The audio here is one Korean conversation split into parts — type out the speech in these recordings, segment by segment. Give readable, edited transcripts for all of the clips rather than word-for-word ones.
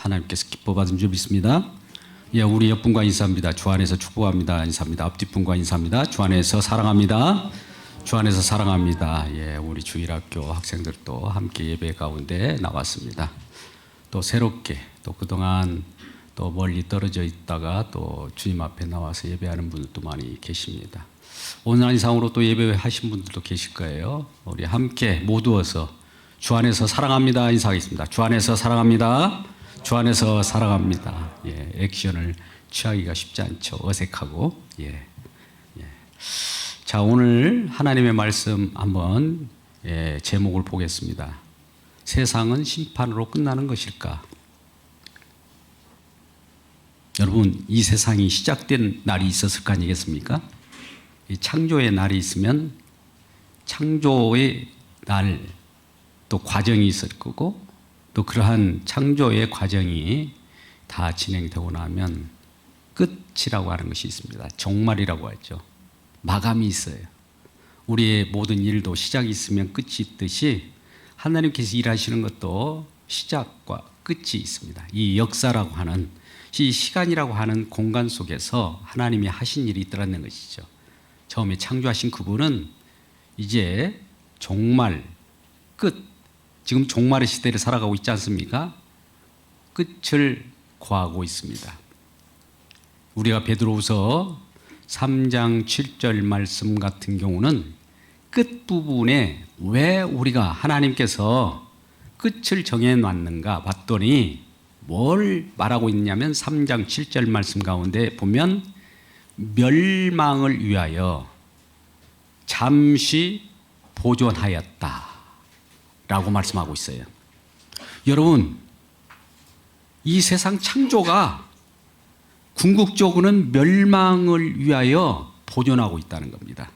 하나님께서 기뻐 받은 줄 믿습니다. 예, 우리 옆분과 인사합니다. 주 안에서 축복합니다. 인사합니다. 앞뒷분과 인사합니다. 주 안에서 사랑합니다. 주 안에서 사랑합니다. 예, 우리 주일학교 학생들도 함께 예배 가운데 나왔습니다. 또 새롭게 또 그동안 또 멀리 떨어져 있다가 또 주님 앞에 나와서 예배하는 분들도 많이 계십니다. 온라인상으로 또 예배하신 분들도 계실 거예요. 우리 함께 모두어서 주 안에서 사랑합니다 인사하겠습니다. 주 안에서 사랑합니다. 주 안에서 사랑합니다. 예, 액션을 취하기가 쉽지 않죠. 어색하고. 예. 자, 오늘 하나님의 말씀 한번 제목을 보겠습니다. 세상은 심판으로 끝나는 것일까? 여러분, 이 세상이 시작된 날이 있었을 거 아니겠습니까? 이 창조의 날이 있으면 창조의 날, 또 과정이 있을 거고, 또 그러한 창조의 과정이 다 진행되고 나면 끝이라고 하는 것이 있습니다. 종말이라고 하죠. 마감이 있어요. 우리의 모든 일도 시작이 있으면 끝이 있듯이 하나님께서 일하시는 것도 시작과 끝이 있습니다. 이 역사라고 하는, 이 시간이라고 하는 공간 속에서 하나님이 하신 일이 있더라는 것이죠. 처음에 창조하신 그분은 이제 종말, 끝, 지금 종말의 시대를 살아가고 있지 않습니까? 끝을 구하고 있습니다. 우리가 베드로후서 3장 7절 말씀 같은 경우는 끝부분에 왜 우리가 하나님께서 끝을 정해놨는가 봤더니 뭘 말하고 있냐면 3장 7절 말씀 가운데 보면 멸망을 위하여 잠시 보존하였다 라고 말씀하고 있어요. 여러분, 이 세상 창조가 궁극적으로는 멸망을 위하여 보존하고 있다는 겁니다.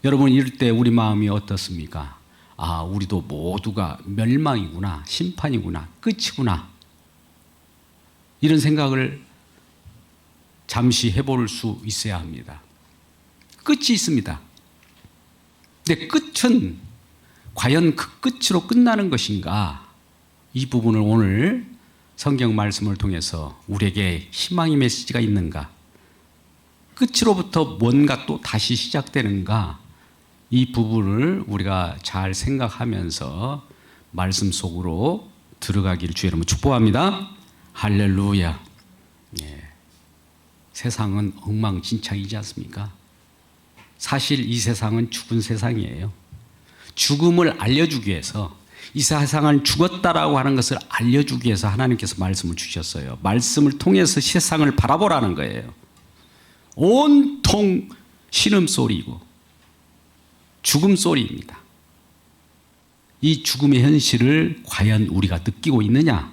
여러분, 이럴 때 우리 마음이 어떻습니까? 아, 우리도 모두가 멸망이구나, 심판이구나, 끝이구나, 이런 생각을 잠시 해볼 수 있어야 합니다. 끝이 있습니다. 근데 끝은 과연 그 끝으로 끝나는 것인가? 이 부분을 오늘 성경 말씀을 통해서 우리에게 희망의 메시지가 있는가? 끝으로부터 뭔가 또 다시 시작되는가? 이 부분을 우리가 잘 생각하면서 말씀 속으로 들어가기를 주의 이름으로 축복합니다. 할렐루야. 예. 세상은 엉망진창이지 않습니까? 사실 이 세상은 죽은 세상이에요. 죽음을 알려주기 위해서, 이 세상은 죽었다라고 하는 것을 알려주기 위해서 하나님께서 말씀을 주셨어요. 말씀을 통해서 세상을 바라보라는 거예요. 온통 신음소리이고 죽음 소리입니다. 이 죽음의 현실을 과연 우리가 느끼고 있느냐?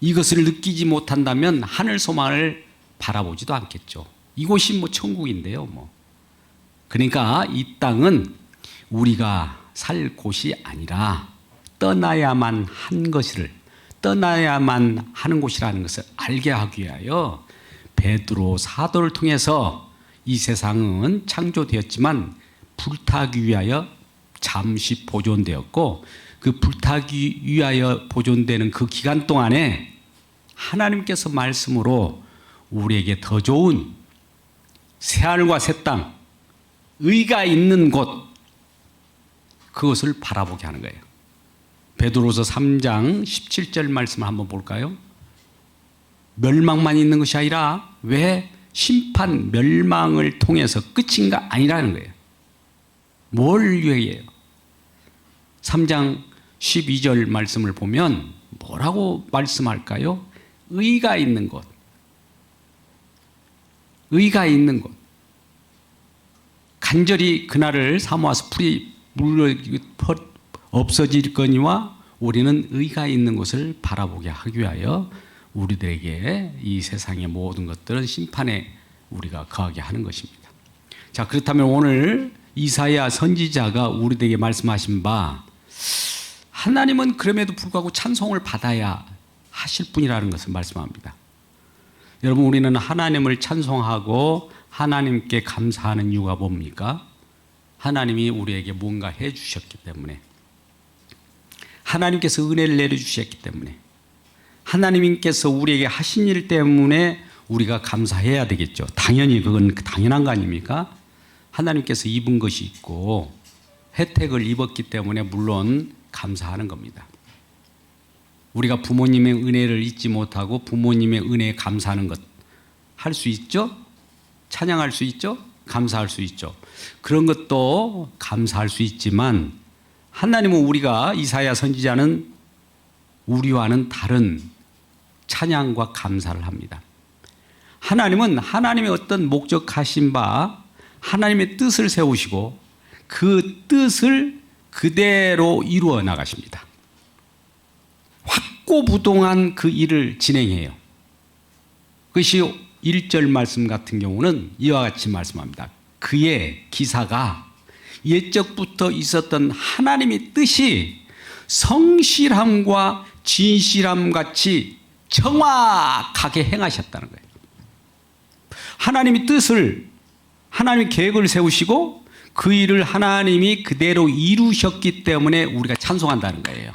이것을 느끼지 못한다면 하늘 소망을 바라보지도 않겠죠. 이곳이 뭐 천국인데요, 뭐. 그러니까 이 땅은 우리가 살 곳이 아니라 떠나야만 한 것을, 떠나야만 하는 곳이라는 것을 알게 하기 위하여 베드로 사도를 통해서 이 세상은 창조되었지만 불타기 위하여 잠시 보존되었고, 그 불타기 위하여 보존되는 그 기간 동안에 하나님께서 말씀으로 우리에게 더 좋은 새하늘과 새 땅, 의가 있는 곳, 그것을 바라보게 하는 거예요. 베드로서 3장 17절 말씀을 한번 볼까요? 멸망만 있는 것이 아니라 왜 심판, 멸망을 통해서 끝인가? 아니라는 거예요. 뭘 위해요? 3장 12절 말씀을 보면 뭐라고 말씀할까요? 의가 있는 곳. 의가 있는 곳. 간절히 그날을 사모하서 풀이 물러 없어질 거니와 우리는 의가 있는 곳을 바라보게 하기 위하여 우리들에게 이 세상의 모든 것들은 심판에 우리가 거하게 하는 것입니다. 자, 그렇다면 오늘 이사야 선지자가 우리들에게 말씀하신 바, 하나님은 그럼에도 불구하고 찬송을 받아야 하실 분이라는 것을 말씀합니다. 여러분, 우리는 하나님을 찬송하고 하나님께 감사하는 이유가 뭡니까? 하나님이 우리에게 뭔가 해 주셨기 때문에, 하나님께서 은혜를 내려주셨기 때문에, 하나님께서 우리에게 하신 일 때문에 우리가 감사해야 되겠죠. 당연히 그건 당연한 거 아닙니까? 하나님께서 입은 것이 있고 혜택을 입었기 때문에 물론 감사하는 겁니다. 우리가 부모님의 은혜를 잊지 못하고 부모님의 은혜에 감사하는 것 할 수 있죠? 찬양할 수 있죠? 감사할 수 있죠. 그런 것도 감사할 수 있지만 하나님은 우리가 이사야 선지자는 우리와는 다른 찬양과 감사를 합니다. 하나님은 하나님의 어떤 목적하신 바 하나님의 뜻을 세우시고 그 뜻을 그대로 이루어 나가십니다. 확고부동한 그 일을 진행해요. 그것이 1절 말씀 같은 경우는 이와 같이 말씀합니다. 그의 기사가 옛적부터 있었던 하나님의 뜻이 성실함과 진실함 같이 정확하게 행하셨다는 거예요. 하나님의 뜻을, 하나님의 계획을 세우시고 그 일을 하나님이 그대로 이루셨기 때문에 우리가 찬송한다는 거예요.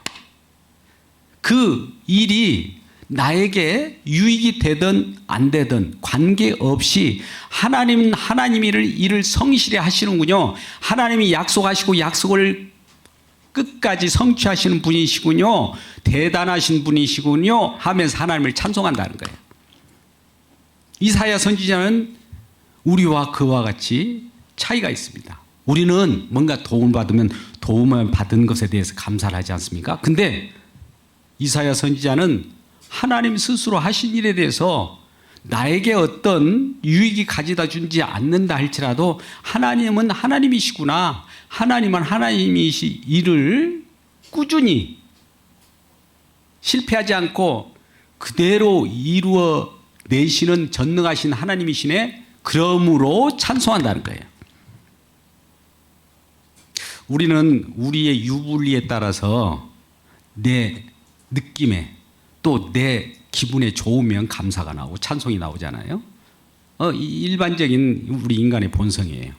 그 일이 나에게 유익이 되든 안 되든 관계없이 하나님은 하나님의 일을 성실히 하시는군요. 하나님이 약속하시고 약속을 끝까지 성취하시는 분이시군요. 대단하신 분이시군요 하면서 하나님을 찬송한다는 거예요. 이사야 선지자는 우리와 그와 같이 차이가 있습니다. 우리는 뭔가 도움을 받으면 도움을 받은 것에 대해서 감사를 하지 않습니까? 근데 이사야 선지자는 하나님 스스로 하신 일에 대해서 나에게 어떤 유익이 가져다 주지 않는다 할지라도 하나님은 하나님이시구나. 하나님은 하나님이시 일을 꾸준히 실패하지 않고 그대로 이루어 내시는 전능하신 하나님이시네. 그러므로 찬송한다는 거예요. 우리는 우리의 유불리에 따라서 내 느낌에 또 내 기분에 좋으면 감사가 나오고 찬송이 나오잖아요. 일반적인 우리 인간의 본성이에요.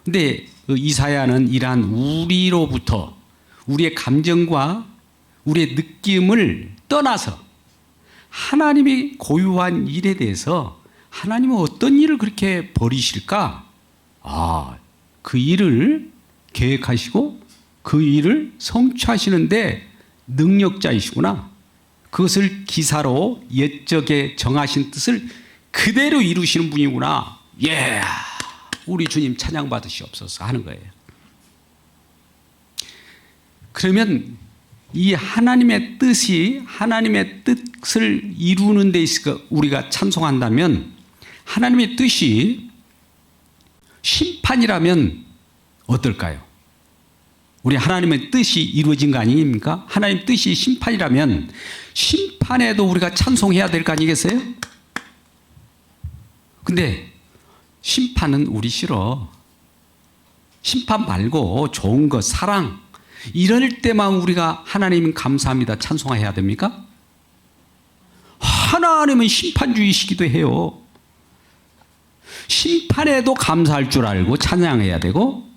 근데 이사야는 이러한 우리로부터 우리의 감정과 우리의 느낌을 떠나서 하나님이 고유한 일에 대해서 하나님은 어떤 일을 그렇게 벌이실까? 그 일을 계획하시고 그 일을 성취하시는데 능력자이시구나. 그것을 기사로 옛적에 정하신 뜻을 그대로 이루시는 분이구나. 우리 주님 찬양 받으시옵소서 하는 거예요. 그러면 이 하나님의 뜻이 하나님의 뜻을 이루는 데 있어 우리가 찬송한다면 하나님의 뜻이 심판이라면 어떨까요? 우리 하나님의 뜻이 이루어진 거 아닙니까? 하나님 뜻이 심판이라면 심판에도 우리가 찬송해야 될 거 아니겠어요? 근데 심판은 우리 싫어. 심판 말고 좋은 것, 사랑 이럴 때만 우리가 하나님 감사합니다 찬송해야 됩니까? 하나님은 심판주의시기도 해요. 심판에도 감사할 줄 알고 찬양해야 되고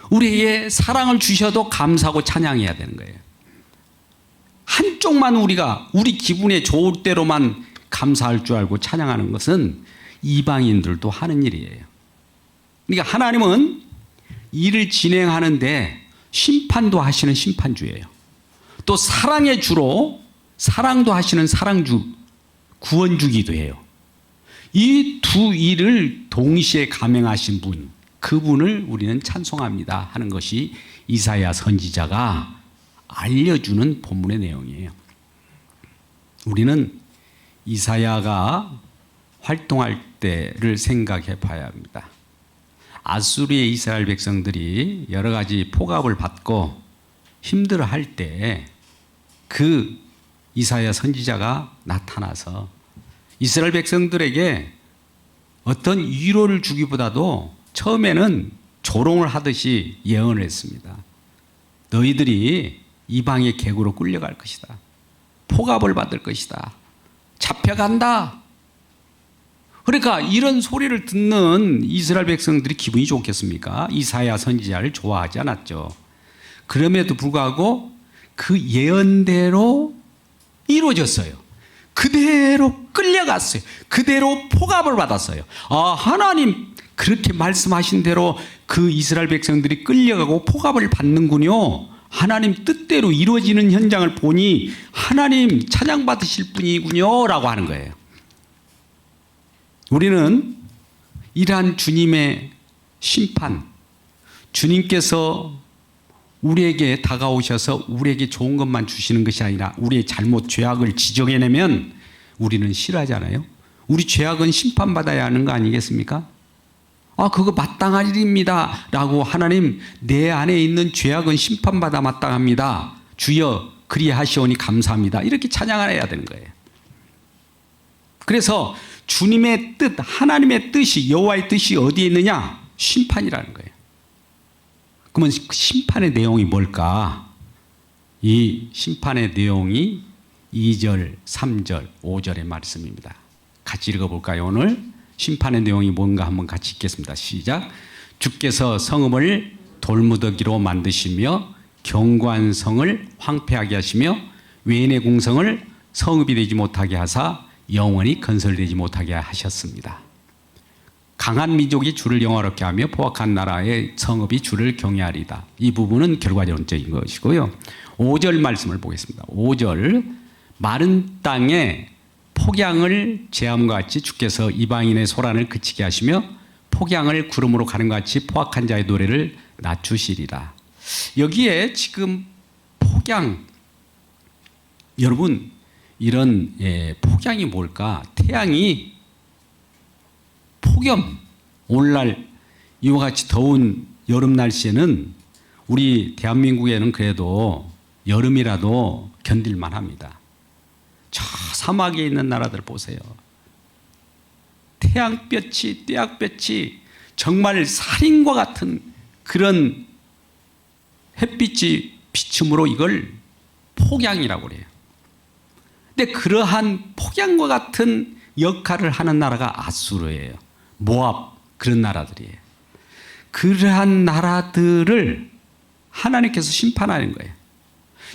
우리에게 사랑을 주셔도 감사하고 찬양해야 되는 거예요. 한쪽만 우리가 우리 기분에 좋을 대로만 감사할 줄 알고 찬양하는 것은 이방인들도 하는 일이에요. 그러니까 하나님은 일을 진행하는데 심판도 하시는 심판주예요. 또 사랑의 주로 사랑도 하시는 사랑주, 구원주기도 해요. 이 두 일을 동시에 감행하신 분, 그분을 우리는 찬송합니다 하는 것이 이사야 선지자가 알려주는 본문의 내용이에요. 우리는 이사야가 활동할 때를 생각해 봐야 합니다. 아수르의 이스라엘 백성들이 여러 가지 포갑을 받고 힘들어할 때 그 이사야 선지자가 나타나서 이스라엘 백성들에게 어떤 위로를 주기보다도 처음에는 조롱을 하듯이 예언을 했습니다. 너희들이 이방의 객으로 끌려갈 것이다. 포갑을 받을 것이다. 잡혀간다. 그러니까 이런 소리를 듣는 이스라엘 백성들이 기분이 좋겠습니까? 이사야 선지자를 좋아하지 않았죠. 그럼에도 불구하고 그 예언대로 이루어졌어요. 그대로 끌려갔어요. 그대로 포갑을 받았어요. 아, 하나님 그렇게 말씀하신 대로 그 이스라엘 백성들이 끌려가고 포갑을 받는군요. 하나님 뜻대로 이루어지는 현장을 보니 하나님 찬양받으실 분이군요 라고 하는 거예요. 우리는 이러한 주님의 심판, 주님께서 우리에게 다가오셔서 우리에게 좋은 것만 주시는 것이 아니라 우리의 잘못, 죄악을 지적해내면 우리는 싫어하잖아요. 우리 죄악은 심판받아야 하는 거 아니겠습니까? 아, 그거 마땅할 일입니다 라고 하나님 내 안에 있는 죄악은 심판받아 마땅합니다. 주여 그리하시오니 감사합니다. 이렇게 찬양을 해야 되는 거예요. 그래서 주님의 뜻, 하나님의 뜻이, 여호와의 뜻이 어디에 있느냐? 심판이라는 거예요. 그러면 심판의 내용이 뭘까? 이 심판의 내용이 2절, 3절, 5절의 말씀입니다. 같이 읽어볼까요? 오늘 심판의 내용이 뭔가 한번 같이 읽겠습니다. 시작. 주께서 성읍을 돌무더기로 만드시며 견고한 성을 황폐하게 하시며 외인의 궁성을 성읍이 되지 못하게 하사 영원히 건설되지 못하게 하셨습니다. 강한 민족이 주를 영화롭게 하며 포악한 나라의 성읍이 주를 경외하리다. 이 부분은 결과론적인 것이고요. 5절 말씀을 보겠습니다. 5절 마른 땅에 폭양을 제함과 같이 주께서 이방인의 소란을 그치게 하시며 폭양을 구름으로 가는 것 같이 포악한 자의 노래를 낮추시리라. 여기에 지금 폭양, 여러분 이런 폭양이 뭘까? 태양이 폭염, 오늘날 이와 같이 더운 여름 날씨에는 우리 대한민국에는 그래도 여름이라도 견딜만 합니다. 저 사막에 있는 나라들 보세요. 태양볕이, 떼약볕이 정말 살인과 같은 그런 햇빛이 비춤으로 이걸 폭양이라고 그래요. 근데 그러한 폭양과 같은 역할을 하는 나라가 아수르예요. 모압, 그런 나라들이에요. 그러한 나라들을 하나님께서 심판하는 거예요.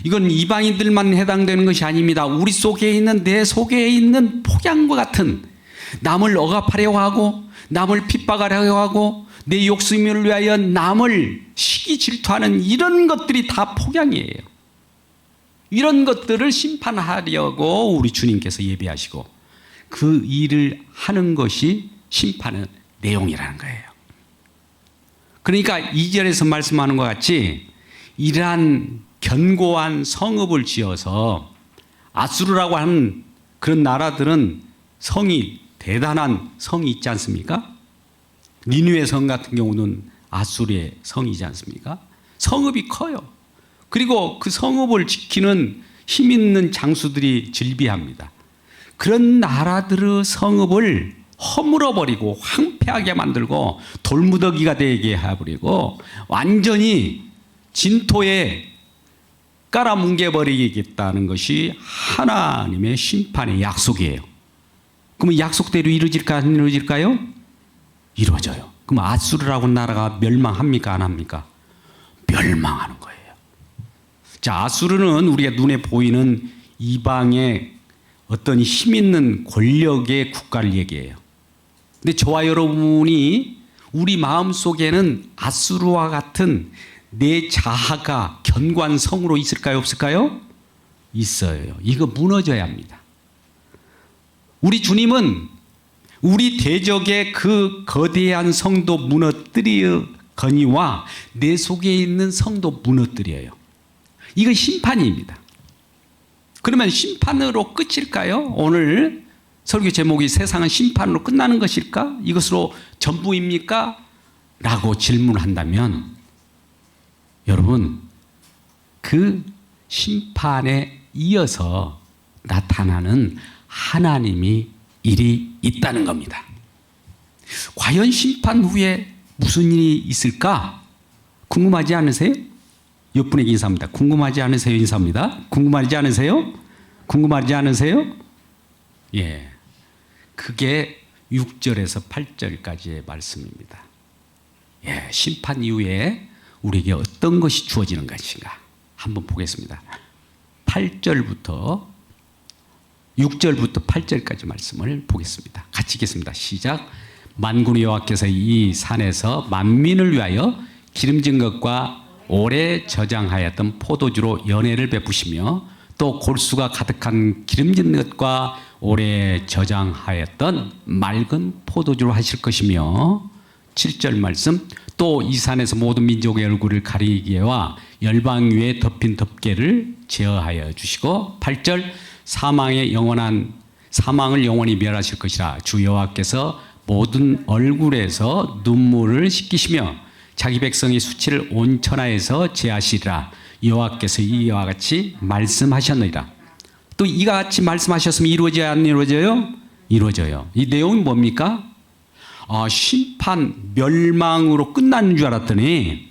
이건 이방인들만 해당되는 것이 아닙니다. 우리 속에 있는, 내 속에 있는 폭양과 같은, 남을 억압하려고 하고 남을 핍박하려고 하고 내 욕심을 위하여 남을 시기 질투하는 이런 것들이 다 폭양이에요. 이런 것들을 심판하려고 우리 주님께서 예비하시고 그 일을 하는 것이 심판의 내용이라는 거예요. 그러니까 2절에서 말씀하는 것 같이 이러한 견고한 성읍을 지어서, 아수르라고 하는 그런 나라들은 성이, 대단한 성이 있지 않습니까? 니느웨 성 같은 경우는 아수르의 성이지 않습니까? 성읍이 커요. 그리고 그 성읍을 지키는 힘 있는 장수들이 즐비합니다. 그런 나라들의 성읍을 허물어버리고 황폐하게 만들고 돌무더기가 되게 해버리고 완전히 진토에 깔아뭉개버리겠다는 것이 하나님의 심판의 약속이에요. 그러면 약속대로 이루어질까 안 이루어질까요? 이루어져요. 그럼 아수르라고 하는 나라가 멸망합니까 안 합니까? 멸망하는 거예요. 자, 아수르는 우리가 눈에 보이는 이방의 어떤 힘 있는 권력의 국가를 얘기해요. 근데 저와 여러분이 우리 마음속에는 아수르와 같은 내 자아가 견고한 성으로 있을까요 없을까요? 있어요. 이거 무너져야 합니다. 우리 주님은 우리 대적의 그 거대한 성도 무너뜨리거니와 내 속에 있는 성도 무너뜨려요. 이거 심판입니다. 그러면 심판으로 끝일까요? 오늘 설교 제목이 세상은 심판으로 끝나는 것일까? 이것으로 전부입니까? 라고 질문한다면 여러분, 그 심판에 이어서 나타나는 하나님이 일이 있다는 겁니다. 과연 심판 후에 무슨 일이 있을까? 궁금하지 않으세요? 옆분에게 인사합니다. 궁금하지 않으세요? 인사합니다. 궁금하지 않으세요? 궁금하지 않으세요? 예. 그게 6절에서 8절까지의 말씀입니다. 예, 심판 이후에 우리에게 어떤 것이 주어지는 것인가 한번 보겠습니다. 8절부터 6절부터 8절까지 말씀을 보겠습니다. 같이 읽겠습니다. 시작. 만군의 여호와께서 이 산에서 만민을 위하여 기름진 것과 오래 저장하였던 포도주로 연회를 베푸시며 또 골수가 가득한 기름진 것과 오래 저장하였던 맑은 포도주로 하실 것이며 7절 말씀 또 이 산에서 모든 민족의 얼굴을 가리기와 열방 위에 덮인 덮개를 제어하여 주시고 8절 사망을 영원히 멸하실 것이라 주 여호와께서 모든 얼굴에서 눈물을 씻기시며 자기 백성의 수치를 온 천하에서 제하시리라 여호와께서 이와 같이 말씀하셨느니라. 또 이와 같이 말씀하셨으면 이루어져야 안 이루어져요? 이루어져요. 이 내용이 뭡니까? 심판 멸망으로 끝나는 줄 알았더니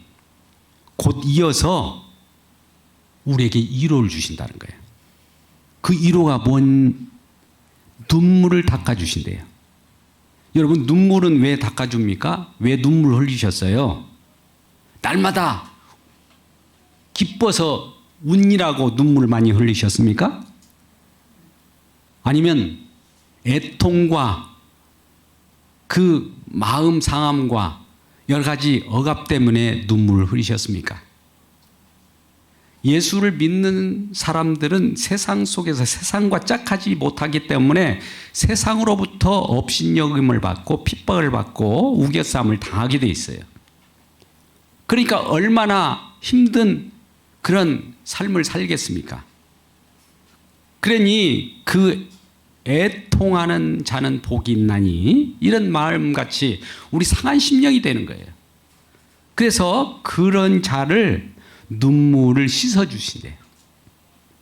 곧 이어서 우리에게 위로를 주신다는 거예요. 그 위로가 뭔 눈물을 닦아주신대요. 여러분 눈물은 왜 닦아줍니까? 왜 눈물 흘리셨어요? 날마다 기뻐서 웃니라고 눈물 많이 흘리셨습니까? 아니면 애통과 그 마음 상함과 여러 가지 억압 때문에 눈물을 흘리셨습니까? 예수를 믿는 사람들은 세상 속에서 세상과 짝하지 못하기 때문에 세상으로부터 업신여김을 받고 핍박을 받고 우겨쌈을 당하게 돼 있어요. 그러니까 얼마나 힘든 그런 삶을 살겠습니까? 그러니 그 애통하는 자는 복이 있나니 이런 마음같이 우리 상한 심령이 되는 거예요. 그래서 그런 자를 눈물을 씻어주신대요.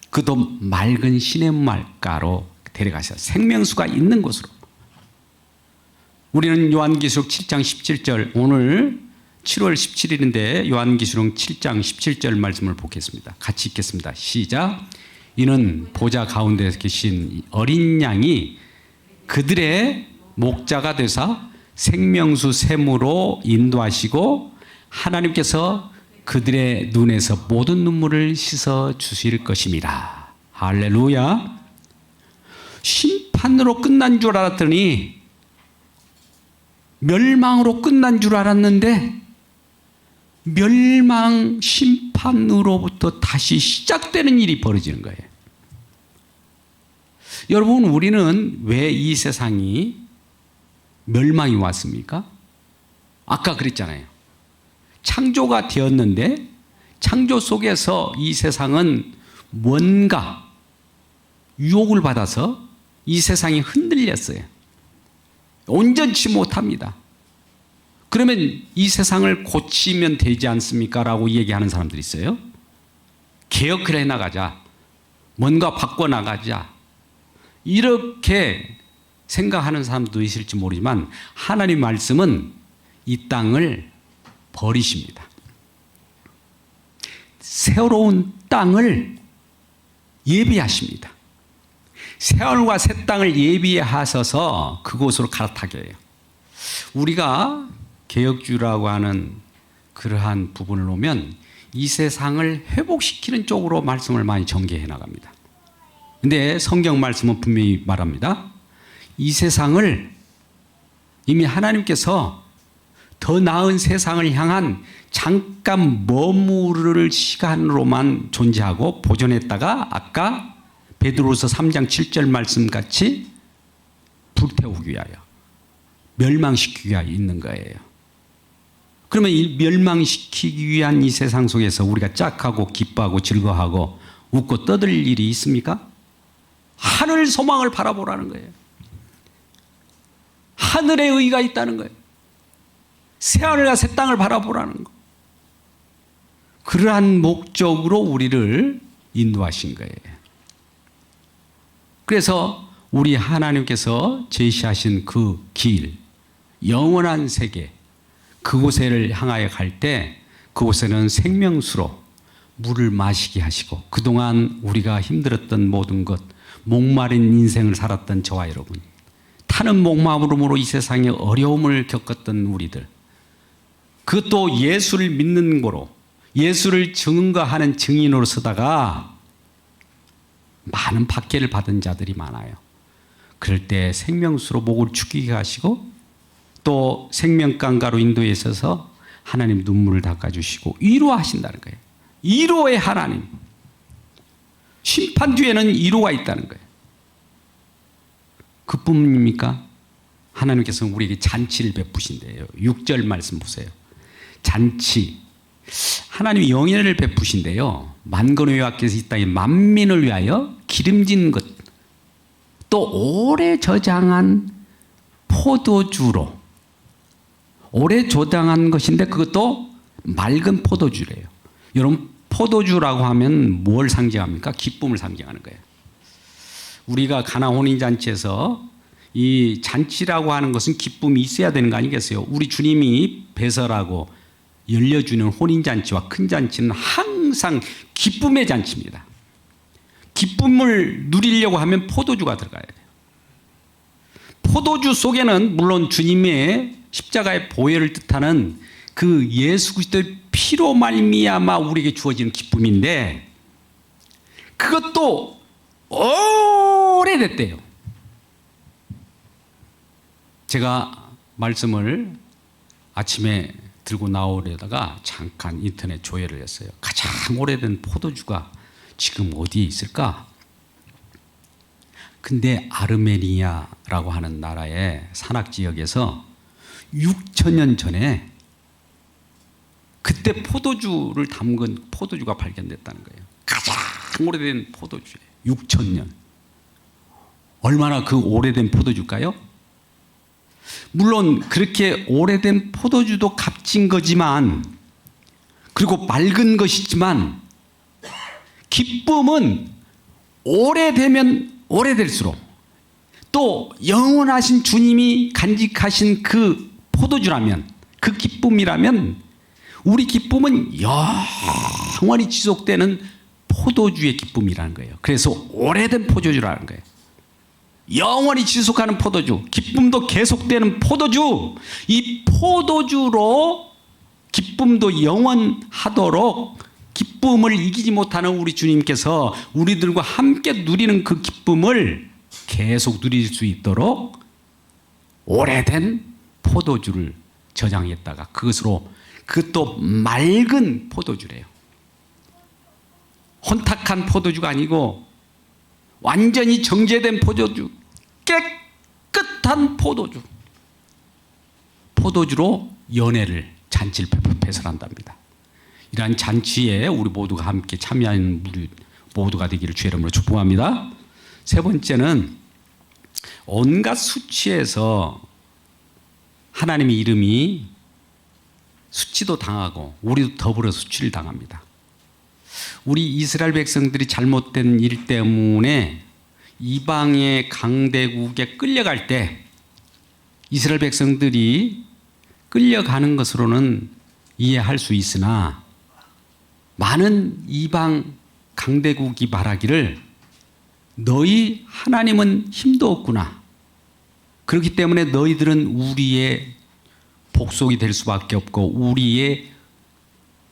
그도 맑은 시냇물가로 데려가셔서 생명수가 있는 곳으로. 우리는 요한계시록 7장 17절 오늘 7월 17일인데 요한계시록 7장 17절 말씀을 보겠습니다. 같이 읽겠습니다. 시작. 이는 보좌 가운데 계신 어린 양이 그들의 목자가 되사 생명수 샘으로 인도하시고 하나님께서 그들의 눈에서 모든 눈물을 씻어 주실 것입니다. 할렐루야. 심판으로 끝난 줄 알았더니 멸망으로 끝난 줄 알았는데 멸망 심판으로부터 다시 시작되는 일이 벌어지는 거예요. 여러분 우리는 왜 이 세상이 멸망이 왔습니까? 아까 그랬잖아요. 창조가 되었는데 창조 속에서 이 세상은 뭔가 유혹을 받아서 이 세상이 흔들렸어요. 온전치 못합니다. 그러면 이 세상을 고치면 되지 않습니까? 라고 얘기하는 사람들이 있어요. 개혁을 해나가자. 뭔가 바꿔나가자. 이렇게 생각하는 사람도 있을지 모르지만 하나님 말씀은 이 땅을 버리십니다. 새로운 땅을 예비하십니다. 새하늘과 새 땅을 예비하셔서 그곳으로 갈아타게 해요. 우리가 개혁주의라고 하는 그러한 부분을 보면 이 세상을 회복시키는 쪽으로 말씀을 많이 전개해 나갑니다. 근데 성경 말씀은 분명히 말합니다. 이 세상을 이미 하나님께서 더 나은 세상을 향한 잠깐 머무를 시간으로만 존재하고 보존했다가 아까 베드로서 3장 7절 말씀같이 불태우기 위하여 멸망시키기 위하여 있는 거예요. 그러면 이 멸망시키기 위한 이 세상 속에서 우리가 짝하고 기뻐하고 즐거워하고 웃고 떠들 일이 있습니까? 하늘 소망을 바라보라는 거예요. 하늘의 의가 있다는 거예요. 새하늘과 새 땅을 바라보라는 거. 그러한 목적으로 우리를 인도하신 거예요. 그래서 우리 하나님께서 제시하신 그 길, 영원한 세계, 그곳을 향하여 갈 때 그곳에는 생명수로 물을 마시게 하시고 그동안 우리가 힘들었던 모든 것, 목마른 인생을 살았던 저와 여러분, 타는 목마름으로 이 세상에 어려움을 겪었던 우리들, 그것도 예수를 믿는 거로 예수를 증거하는 증인으로 서다가 많은 박해를 받은 자들이 많아요. 그럴 때 생명수로 목을 죽이게 하시고 또 생명강가로 인도에 있어서 하나님 눈물을 닦아주시고 위로하신다는 거예요. 위로의 하나님. 심판 뒤에는 위로가 있다는 거예요. 그뿐입니까? 하나님께서는 우리에게 잔치를 베푸신대요. 6절 말씀 보세요. 잔치. 하나님이 영예를 베푸신대요. 만군의 여호와께서 이 땅에 만민을 위하여 기름진 것, 또 오래 저장한 포도주로, 오래 저장한 것인데 그것도 맑은 포도주래요. 여러분, 포도주라고 하면 뭘 상징합니까? 기쁨을 상징하는 거예요. 우리가 가나 혼인잔치에서 이 잔치라고 하는 것은 기쁨이 있어야 되는 거 아니겠어요? 우리 주님이 배설하고 열려주는 혼인잔치와 큰 잔치는 항상 기쁨의 잔치입니다. 기쁨을 누리려고 하면 포도주가 들어가야 돼요. 포도주 속에는 물론 주님의 십자가의 보혈을 뜻하는 그 예수 그리스도의 피로 말미암아 우리에게 주어지는 기쁨인데 그것도 오래됐대요. 제가 말씀을 아침에 들고 나오려다가 잠깐 인터넷 조회를 했어요. 가장 오래된 포도주가 지금 어디에 있을까? 근데 아르메니아라고 하는 나라의 산악지역에서 6,000년 전에 그때 포도주를 담근 포도주가 발견됐다는 거예요. 가장 오래된 포도주예요. 6,000년. 얼마나 그 오래된 포도주일까요? 물론 그렇게 오래된 포도주도 값진 거지만 그리고 맑은 것이지만 기쁨은 오래되면 오래될수록 또 영원하신 주님이 간직하신 그 포도주라면 그 기쁨이라면 우리 기쁨은 영원히 지속되는 포도주의 기쁨이라는 거예요. 그래서 오래된 포도주라는 거예요. 영원히 지속하는 포도주, 기쁨도 계속되는 포도주, 이 포도주로 기쁨도 영원하도록 기쁨을 이기지 못하는 우리 주님께서 우리들과 함께 누리는 그 기쁨을 계속 누릴 수 있도록 오래된 포도주를 저장했다가 그것으로 그것도 맑은 포도주래요. 혼탁한 포도주가 아니고 완전히 정제된 포도주, 깨끗한 포도주. 포도주로 연회를 잔치를 배설한답니다. 이러한 잔치에 우리 모두가 함께 참여하는 우리 모두가 되기를 주의 이름으로 축복합니다. 세 번째는 온갖 수치에서 하나님의 이름이 수치도 당하고 우리도 더불어 수치를 당합니다. 우리 이스라엘 백성들이 잘못된 일 때문에 이방의 강대국에 끌려갈 때 이스라엘 백성들이 끌려가는 것으로는 이해할 수 있으나 많은 이방 강대국이 말하기를 너희 하나님은 힘도 없구나. 그렇기 때문에 너희들은 우리의 복속이 될 수밖에 없고 우리의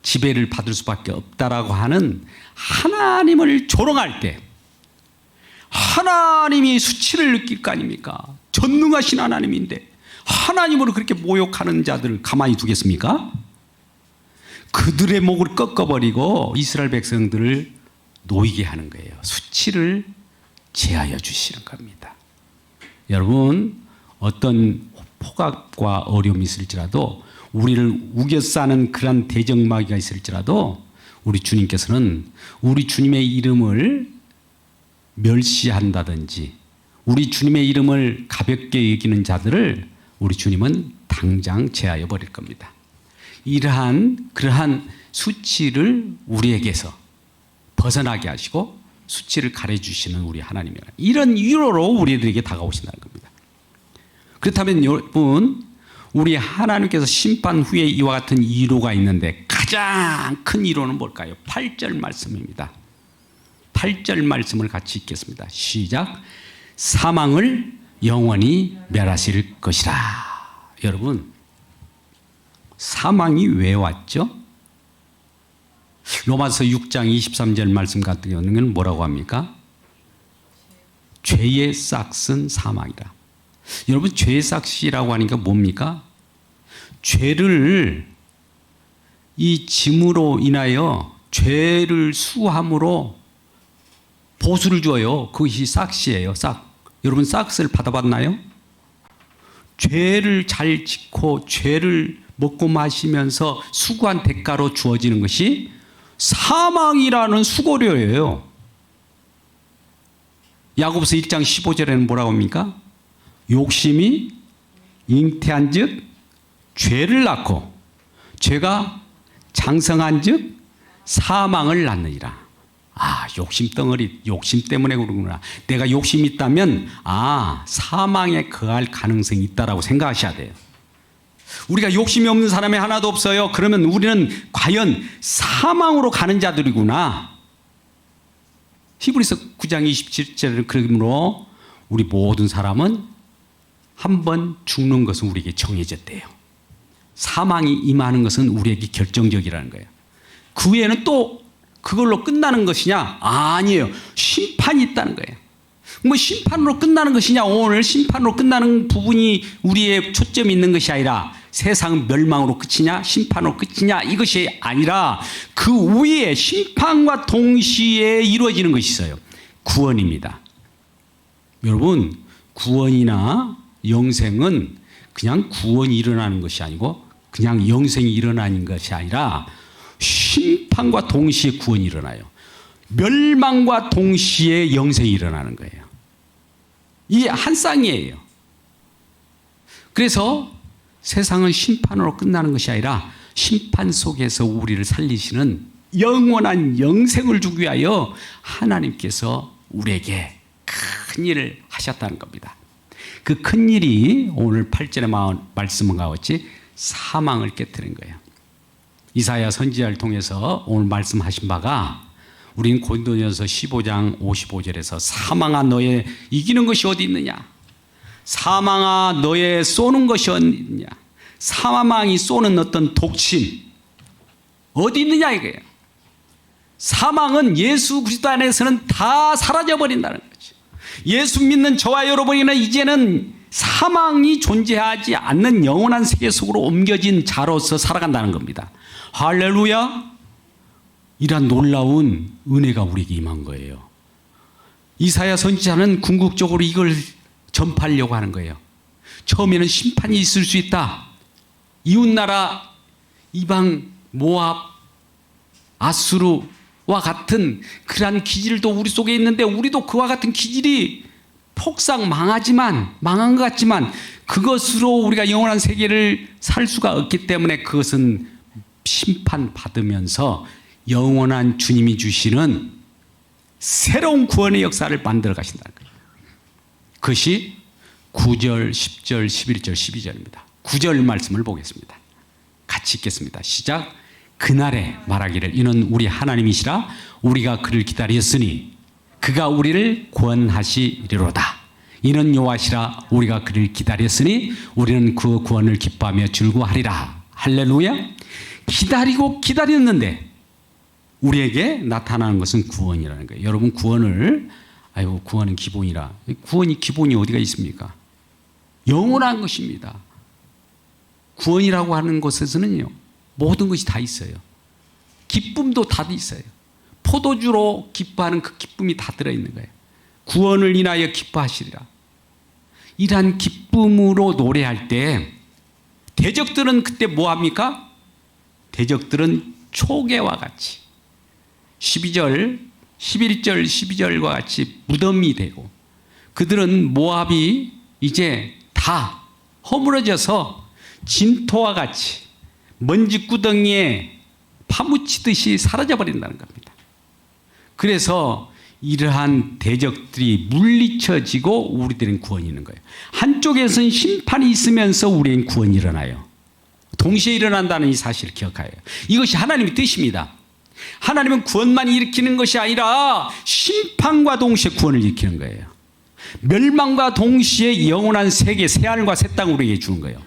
지배를 받을 수밖에 없다라고 하는 하나님을 조롱할 때 하나님이 수치를 느낄 거 아닙니까? 전능하신 하나님인데 하나님으로 그렇게 모욕하는 자들을 가만히 두겠습니까? 그들의 목을 꺾어버리고 이스라엘 백성들을 놓이게 하는 거예요. 수치를 제하여 주시는 겁니다. 여러분, 어떤 폭악과 어려움이 있을지라도 우리를 우겨싸는 그런 대적마귀가 있을지라도 우리 주님께서는 우리 주님의 이름을 멸시한다든지 우리 주님의 이름을 가볍게 여기는 자들을 우리 주님은 당장 제하여 버릴 겁니다. 그러한 수치를 우리에게서 벗어나게 하시고 수치를 가려주시는 우리 하나님이라 이런 위로로 우리들에게 다가오신다는 겁니다. 그렇다면 여러분, 우리 하나님께서 심판 후에 이와 같은 위로가 있는데 가장 큰 위로는 뭘까요? 8절 말씀입니다. 8절 말씀을 같이 읽겠습니다. 시작. 사망을 영원히 멸하실 것이라. 여러분, 사망이 왜 왔죠? 로마서 6장 23절 말씀 같은 경우는 뭐라고 합니까? 죄의 싹은 사망이라. 여러분, 죄의 싹이라고 하니까 뭡니까? 죄를 이 짐으로 인하여 죄를 수함으로 보수를 줘요. 그것이 싹이에요. 싹. 여러분, 싹을 받아봤나요? 죄를 잘 짓고 죄를 먹고 마시면서 수고한 대가로 주어지는 것이 사망이라는 수고료예요. 야고보서 1장 15절에는 뭐라고 합니까? 욕심이 잉태한 즉 죄를 낳고 죄가 장성한 즉 사망을 낳느니라. 아, 욕심 덩어리, 욕심 때문에 그러구나. 내가 욕심이 있다면 사망에 거할 가능성이 있다라고 생각하셔야 돼요. 우리가 욕심이 없는 사람이 하나도 없어요. 그러면 우리는 과연 사망으로 가는 자들이구나. 히브리서 9장 27절은 그러므로 우리 모든 사람은 한 번 죽는 것은 우리에게 정해졌대요. 사망이 임하는 것은 우리에게 결정적이라는 거예요. 그 외에는 또 그걸로 끝나는 것이냐? 아니에요. 심판이 있다는 거예요. 뭐 심판으로 끝나는 것이냐? 오늘 심판으로 끝나는 부분이 우리의 초점이 있는 것이 아니라 세상 멸망으로 끝이냐? 심판으로 끝이냐? 이것이 아니라 그 위에 심판과 동시에 이루어지는 것이 있어요. 구원입니다. 여러분, 구원이나 영생은 그냥 구원이 일어나는 것이 아니고 그냥 영생이 일어나는 것이 아니라 심판과 동시에 구원이 일어나요. 멸망과 동시에 영생이 일어나는 거예요. 이게 한 쌍이에요. 그래서 세상은 심판으로 끝나는 것이 아니라 심판 속에서 우리를 살리시는 영원한 영생을 주기 위하여 하나님께서 우리에게 큰 일을 하셨다는 겁니다. 그 큰 일이 오늘 8절의 말씀과 같이 사망을 깨뜨린 거예요. 이사야 선지자를 통해서 오늘 말씀하신 바가 우린 고린도전서 15장 55절에서 사망아 너의 이기는 것이 어디 있느냐? 사망아 너의 쏘는 것이 어디 있느냐? 사망이 쏘는 어떤 독침 어디 있느냐 이거예요. 사망은 예수 그리스도 안에서는 다 사라져버린다는 거죠. 예수 믿는 저와 여러분이는 이제는 사망이 존재하지 않는 영원한 세계 속으로 옮겨진 자로서 살아간다는 겁니다. 할렐루야! 이란 놀라운 은혜가 우리에게 임한 거예요. 이사야 선지자는 궁극적으로 이걸 전파하려고 하는 거예요. 처음에는 심판이 있을 수 있다. 이웃나라 이방 모압 아수르와 같은 그러한 기질도 우리 속에 있는데 우리도 그와 같은 기질이 폭삭 망한 것 같지만 그것으로 우리가 영원한 세계를 살 수가 없기 때문에 그것은 심판받으면서 영원한 주님이 주시는 새로운 구원의 역사를 만들어 가신다는 거예요. 그것이 9절, 10절, 11절, 12절입니다. 9절 말씀을 보겠습니다. 같이 읽겠습니다. 시작. 그날에 말하기를 이는 우리 하나님이시라 우리가 그를 기다렸으니 그가 우리를 구원하시리로다. 이는 여호와시라 우리가 그를 기다렸으니 우리는 그 구원을 기뻐하며 즐거워하리라. 할렐루야. 기다리고 기다렸는데 우리에게 나타나는 것은 구원이라는 거예요. 여러분 구원은 기본이라. 구원이 기본이 어디가 있습니까? 영원한 것입니다. 구원이라고 하는 것에서는요 모든 것이 다 있어요. 기쁨도 다 있어요. 포도주로 기뻐하는 그 기쁨이 다 들어있는 거예요. 구원을 인하여 기뻐하시리라. 이러한 기쁨으로 노래할 때 대적들은 그때 뭐합니까? 대적들은 초계와 같이 12절, 11절, 12절과 같이 무덤이 되고 그들은 모압이 이제 다 허물어져서 진토와 같이 먼지구덩이에 파묻히듯이 사라져버린다는 겁니다. 그래서 이러한 대적들이 물리쳐지고 우리들은 구원이 있는 거예요. 한쪽에서는 심판이 있으면서 우리는 구원이 일어나요. 동시에 일어난다는 이 사실을 기억해요. 이것이 하나님의 뜻입니다. 하나님은 구원만 일으키는 것이 아니라 심판과 동시에 구원을 일으키는 거예요. 멸망과 동시에 영원한 세계, 새하늘과 새 땅을 우리에게 주는 거예요.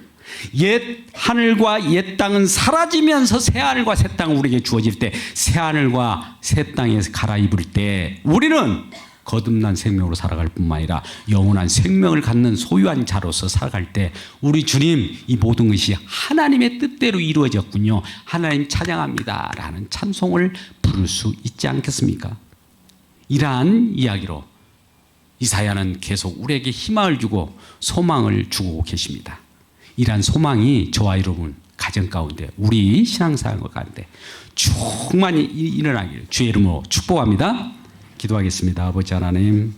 옛 하늘과 옛 땅은 사라지면서 새 하늘과 새 땅은 우리에게 주어질 때 새 하늘과 새 땅에서 갈아입을 때 우리는 거듭난 생명으로 살아갈 뿐만 아니라 영원한 생명을 갖는 소유한 자로서 살아갈 때 우리 주님 이 모든 것이 하나님의 뜻대로 이루어졌군요. 하나님 찬양합니다 라는 찬송을 부를 수 있지 않겠습니까? 이러한 이야기로 이사야는 계속 우리에게 희망을 주고 소망을 주고 계십니다. 이러한 소망이 저와 여러분 가정 가운데 우리 신앙생활 가운데 충만히 일어나기를 주의 이름으로 축복합니다. 기도하겠습니다. 아버지 하나님,